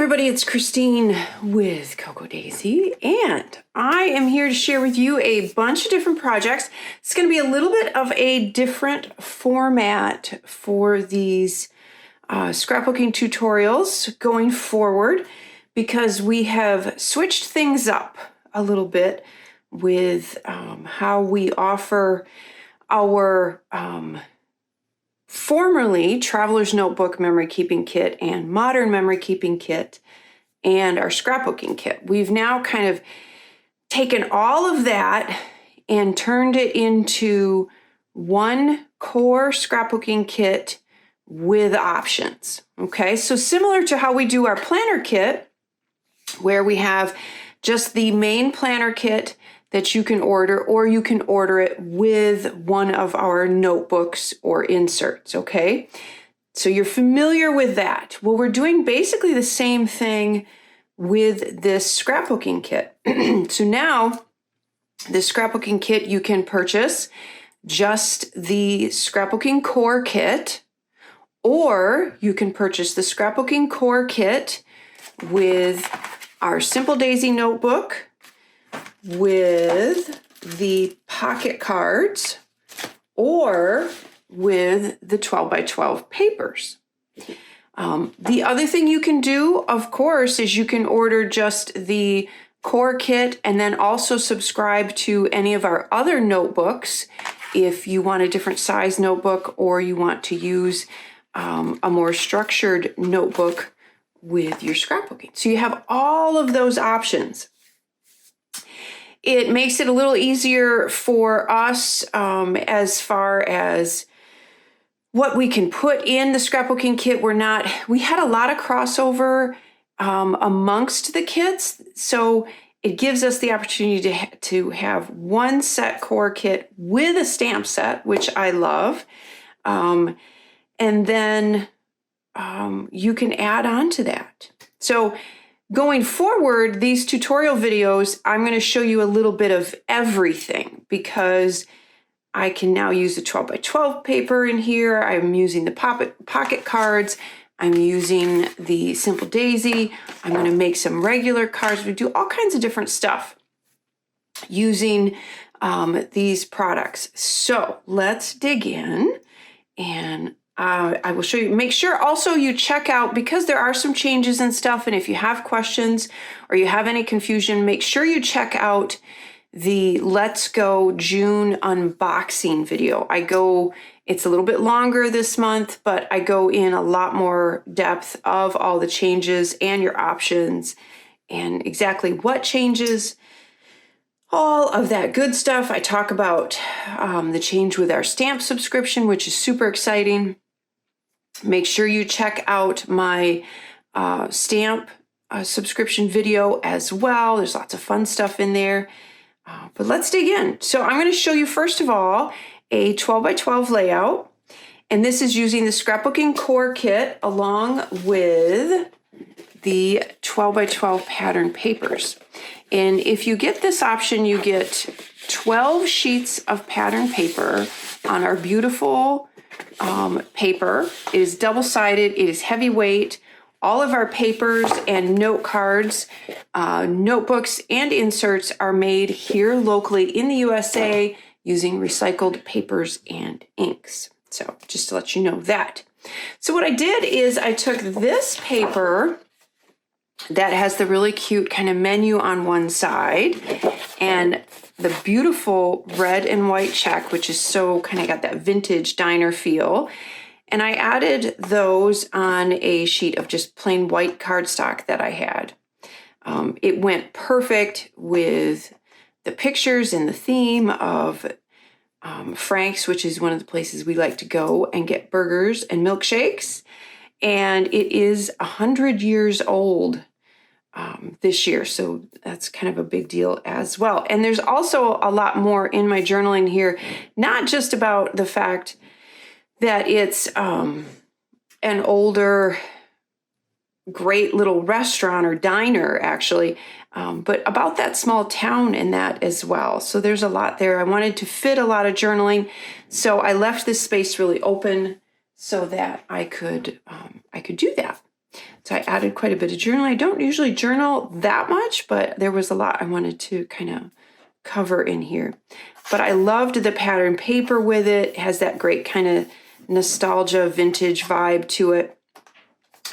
Everybody, it's Christine with Cocoa Daisy, and I am here to share with you a bunch of different projects. It's going to be a little bit of a different format for these scrapbooking tutorials going forward because we have switched things up a little bit with how we offer our formerly Traveler's Notebook Memory Keeping Kit and Modern Memory Keeping Kit and our Scrapbooking Kit. We've now kind of taken all of that and turned it into one core Scrapbooking Kit with options. Okay, so similar to how we do our planner kit, where we have just the main planner kit that you can order, or you can order it with one of our notebooks or inserts, okay? So you're familiar with that. Well, we're doing basically the same thing with this scrapbooking kit. So now, the scrapbooking kit, you can purchase just the scrapbooking core kit, or you can purchase the scrapbooking core kit with our Simple Daisy notebook, with the pocket cards, or with the 12 by 12 papers. The other thing you can do, of course, is you can order just the core kit and then also subscribe to any of our other notebooks if you want a different size notebook or you want to use a more structured notebook with your scrapbooking. So you have all of those options. It makes it a little easier for us as far as what we can put in the scrapbooking kit. We had a lot of crossover amongst the kits, so it gives us the opportunity to have one set core kit with a stamp set, which I love, and then you can add on to that. So going forward, these tutorial videos, I'm going to show you a little bit of everything because I can now use the 12 by 12 paper in here. I'm using the pocket cards. I'm using the Simple Daisy. I'm going to make some regular cards. We do all kinds of different stuff using these products. So let's dig in, and I will show you. Make sure also you check out, because there are some changes and stuff, and if you have questions or you have any confusion, make sure you check out the Let's Go June unboxing video. It's a little bit longer this month, but I go in a lot more depth of all the changes and your options and exactly what changes, all of that good stuff. I talk about the change with our stamp subscription, which is super exciting. Make sure you check out my stamp subscription video as well. There's lots of fun stuff in there. But let's dig in. So I'm going to show you, first of all, a 12 by 12 layout. And this is using the scrapbooking core kit along with the 12 by 12 pattern papers. And if you get this option, you get 12 sheets of pattern paper on our beautiful paper. It is double-sided, it is heavyweight. All of our papers and note cards, notebooks, and inserts are made here locally in the USA using recycled papers and inks. So just to let you know that. So what I did is I took this paper that has the really cute kind of menu on one side and the beautiful red and white check, which is so kind of got that vintage diner feel. And I added those on a sheet of just plain white cardstock that I had. It went perfect with the pictures and the theme of Frank's, which is one of the places we like to go and get burgers and milkshakes. And it is 100 years old this year, so that's kind of a big deal as well. And there's also a lot more in my journaling here, not just about the fact that it's an older, great little restaurant or diner, actually, but about that small town and that as well. So there's a lot there. I wanted to fit a lot of journaling, so I left this space really open so that I could do that. So I added quite a bit of journaling. I don't usually journal that much, but there was a lot I wanted to kind of cover in here. But I loved the pattern paper with it. It has that great kind of nostalgia, vintage vibe to it.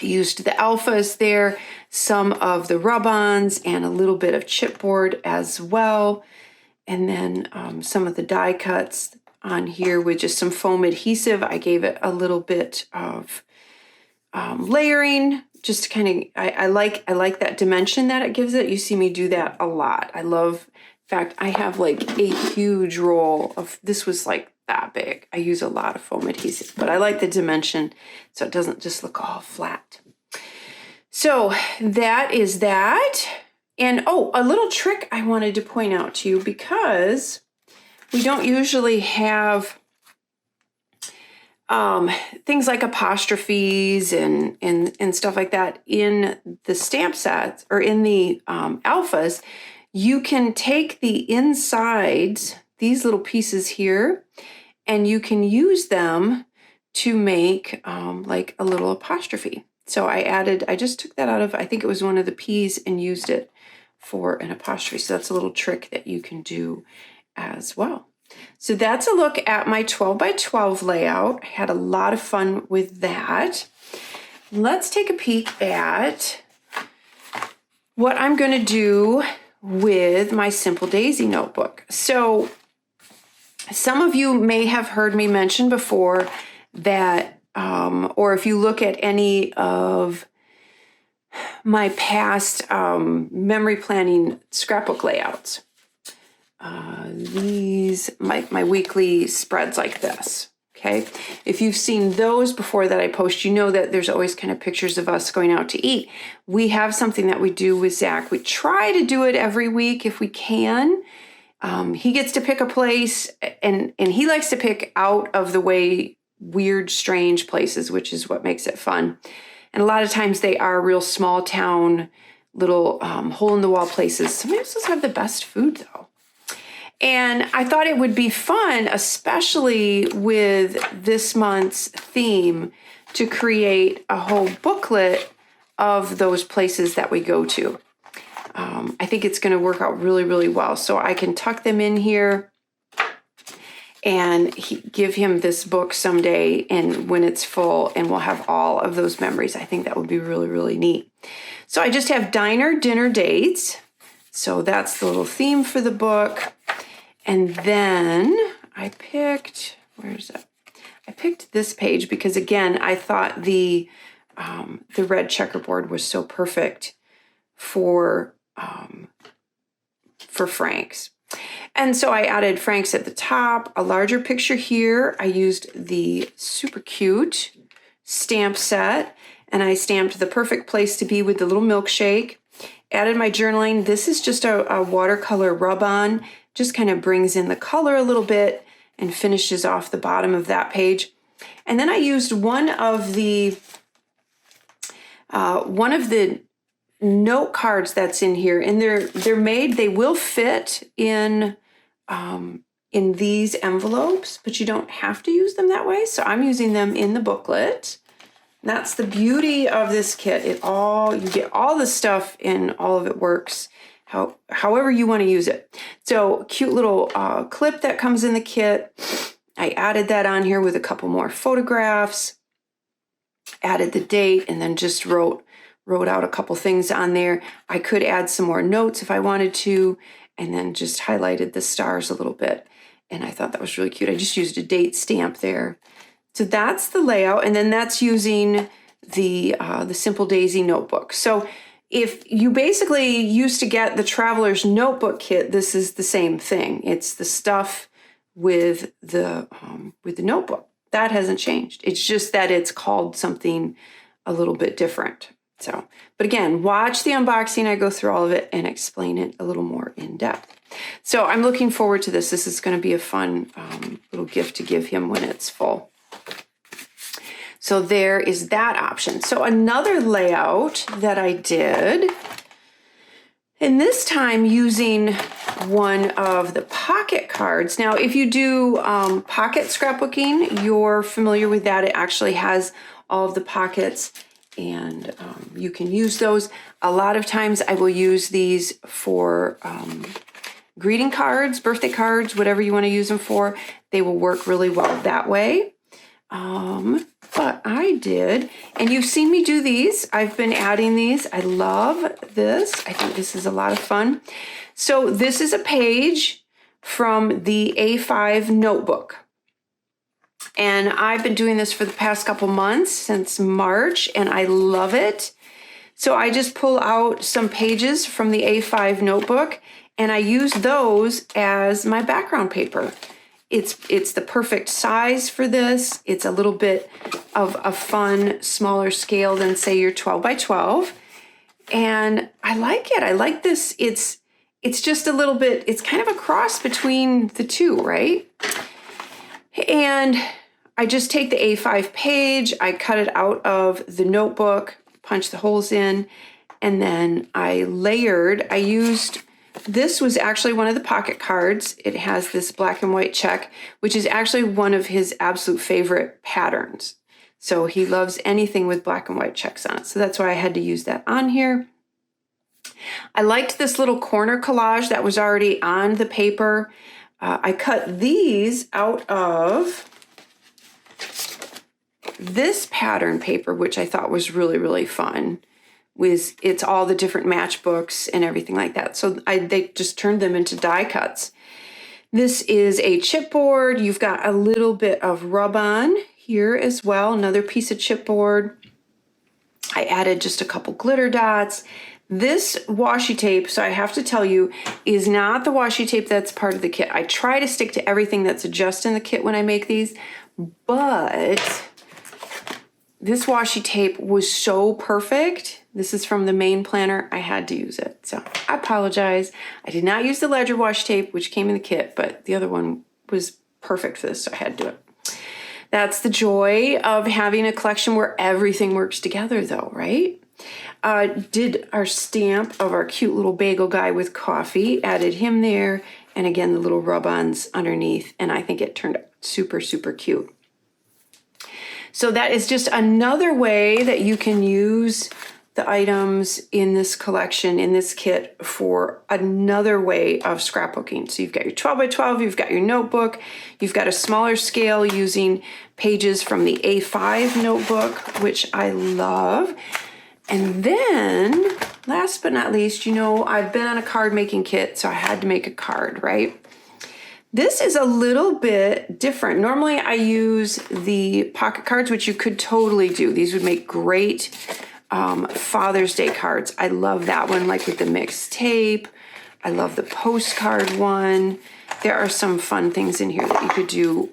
I used the alphas there, some of the rub-ons, and a little bit of chipboard as well. And then some of the die cuts on here with just some foam adhesive. I gave it a little bit of layering, just to kind of, I like that dimension that it gives it. You see me do that a lot. I love, in fact, I have like a huge roll of, this was like that big. I use a lot of foam adhesive, but I like the dimension so it doesn't just look all flat. So that is that. And oh, a little trick I wanted to point out to you, because we don't usually have things like apostrophes and stuff like that in the stamp sets or in the alphas. You can take the insides, these little pieces here, and you can use them to make like a little apostrophe. So I just took that out of, I think it was one of the P's, and used it for an apostrophe. So that's a little trick that you can do as well. So that's a look at my 12 by 12 layout. I had a lot of fun with that. Let's take a peek at what I'm going to do with my Simple Daisy notebook. So some of you may have heard me mention before that, or if you look at any of my past memory planning scrapbook layouts, these, my weekly spreads like this, okay? If you've seen those before that I post, you know that there's always kind of pictures of us going out to eat. We have something that we do with Zach. We try to do it every week if we can. He gets to pick a place, and he likes to pick out of the way weird, strange places, which is what makes it fun. And a lot of times they are real small town, little hole-in-the-wall places. Sometimes those have the best food, though. And I thought it would be fun, especially with this month's theme, to create a whole booklet of those places that we go to. I think it's going to work out really, really well. So I can tuck them in here and give him this book someday, and when it's full, and we'll have all of those memories. I think that would be really, really neat. So I just have diner dinner dates. So that's the little theme for the book. And then I picked, where's it? I picked this page because, again, I thought the red checkerboard was so perfect for Frank's. And so I added Frank's at the top, a larger picture here. I used the super cute stamp set, and I stamped the perfect place to be with the little milkshake. Added my journaling. This is just a watercolor rub-on. Just kind of brings in the color a little bit and finishes off the bottom of that page. And then I used one of the note cards that's in here, and they're made, they will fit in these envelopes, but you don't have to use them that way. So I'm using them in the booklet. And that's the beauty of this kit. You get all the stuff and all of it works however you want to use it. So cute little clip that comes in the kit. I added that on here with a couple more photographs, added the date, and then just wrote out a couple things on there. I could add some more notes if I wanted to, and then just highlighted the stars a little bit. And I thought that was really cute. I just used a date stamp there. So that's the layout, and then that's using the Simple Daisy notebook. So if you basically used to get the Traveler's Notebook kit, this is the same thing. It's the stuff with the notebook. That hasn't changed. It's just that it's called something a little bit different. So, but again, watch the unboxing. I go through all of it and explain it a little more in depth. So I'm looking forward to this. This is going to be a fun little gift to give him when it's full. So there is that option. So another layout that I did, and this time using one of the pocket cards. Now, if you do pocket scrapbooking, you're familiar with that. It actually has all of the pockets and you can use those. A lot of times I will use these for greeting cards, birthday cards, whatever you want to use them for. They will work really well that way. But I did, and you've seen me do these. I've been adding these. I love this. I think this is a lot of fun. So this is a page from the A5 notebook. And I've been doing this for the past couple months, since March, and I love it. So I just pull out some pages from the A5 notebook, and I use those as my background paper. It's the perfect size for this. It's a little bit of a fun, smaller scale than, say, your 12 by 12. And I like it. I like this. It's just a little bit, it's kind of a cross between the two, right? And I just take the A5 page, I cut it out of the notebook, punch the holes in, and then I used, this was actually one of the pocket cards. It has this black and white check, which is actually one of his absolute favorite patterns. So he loves anything with black and white checks on it. So that's why I had to use that on here. I liked this little corner collage that was already on the paper. I cut these out of this pattern paper, which I thought was really, really fun. It's all the different matchbooks and everything like that. So they just turned them into die cuts. This is a chipboard. You've got a little bit of rub-on here as well, another piece of chipboard. I added just a couple glitter dots. This washi tape, so I have to tell you, is not the washi tape that's part of the kit. I try to stick to everything that's just in the kit when I make these, but this washi tape was so perfect. This is from the main planner. I had to use it. So I apologize. I did not use the ledger washi tape, which came in the kit, but the other one was perfect for this, so I had to do it. That's the joy of having a collection where everything works together though, right? Did our stamp of our cute little bagel guy with coffee, added him there, and again, the little rub-ons underneath, and I think it turned out super, super cute. So that is just another way that you can use the items in this collection, in this kit, for another way of scrapbooking. So you've got your 12 by 12, you've got your notebook, you've got a smaller scale using pages from the A5 notebook, which I love. And then, last but not least, you know, I've been on a card making kit, so I had to make a card, right? This is a little bit different. Normally I use the pocket cards, which you could totally do. These would make great Father's Day cards. I love that one, like with the mixed tape. I love the postcard one. There are some fun things in here that you could do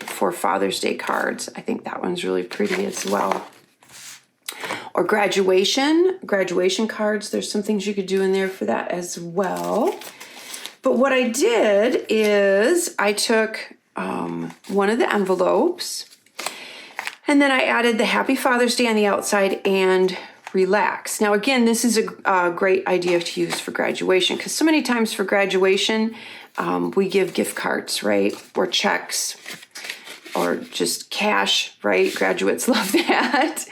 for Father's Day cards. I think that one's really pretty as well. Or graduation cards. There's some things you could do in there for that as well. But what I did is I took one of the envelopes, and then I added the Happy Father's Day on the outside and relax. Now, again, this is a great idea to use for graduation, because so many times for graduation, we give gift cards, right? Or checks, or just cash, right? Graduates love that.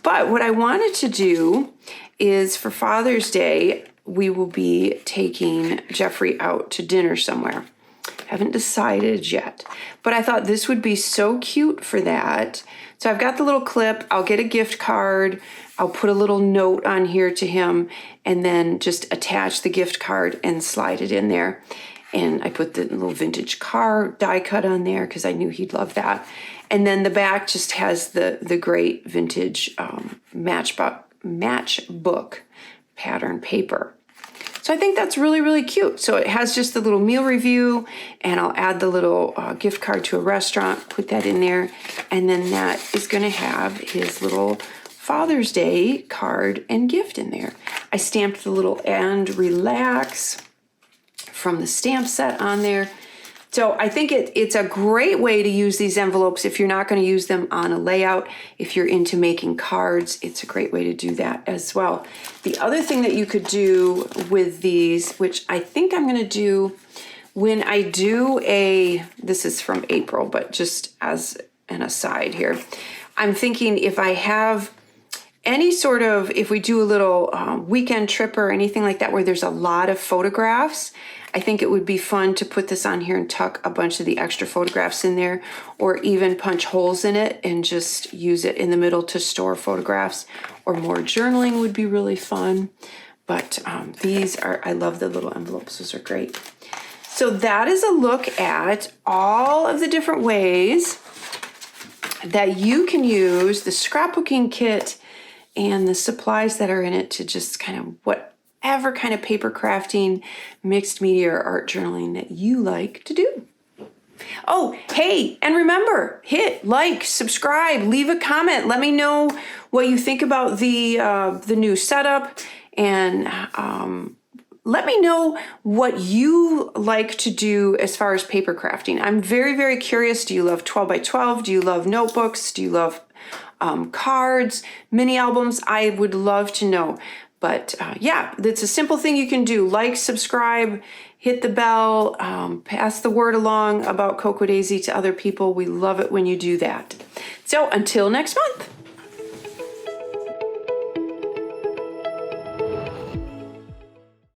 But what I wanted to do is for Father's Day, we will be taking Jeffrey out to dinner somewhere. Haven't decided yet, but I thought this would be so cute for that. So I've got the little clip. I'll get a gift card. I'll put a little note on here to him, and then just attach the gift card and slide it in there. And I put the little vintage car die cut on there because I knew he'd love that. And then the back just has the great vintage matchbook pattern paper. So I think that's really, really cute. So it has just the little meal review, and I'll add the little gift card to a restaurant, put that in there, and then that is going to have his little Father's Day card and gift in there. I stamped the little "and relax" from the stamp set on there. So I think it's a great way to use these envelopes if you're not going to use them on a layout. If you're into making cards, it's a great way to do that as well. The other thing that you could do with these, which I think I'm going to do when I do this is from April, but just as an aside here, I'm thinking if I have any sort of, if we do a little weekend trip or anything like that where there's a lot of photographs, I think it would be fun to put this on here and tuck a bunch of the extra photographs in there, or even punch holes in it and just use it in the middle to store photographs, or more journaling would be really fun. But these are, I love the little envelopes. Those are great. So that is a look at all of the different ways that you can use the scrapbooking kit and the supplies that are in it to just kind of whatever kind of paper crafting, mixed media, or art journaling that you like to do. Oh, hey, and remember, hit like, subscribe, leave a comment. Let me know what you think about the new setup, and let me know what you like to do as far as paper crafting. I'm very, very curious. Do you love 12 by 12? Do you love notebooks? Do you love cards, mini albums? I would love to know. But yeah, it's a simple thing you can do. Like, subscribe, hit the bell, pass the word along about Cocoa Daisy to other people. We love it when you do that. So until next month.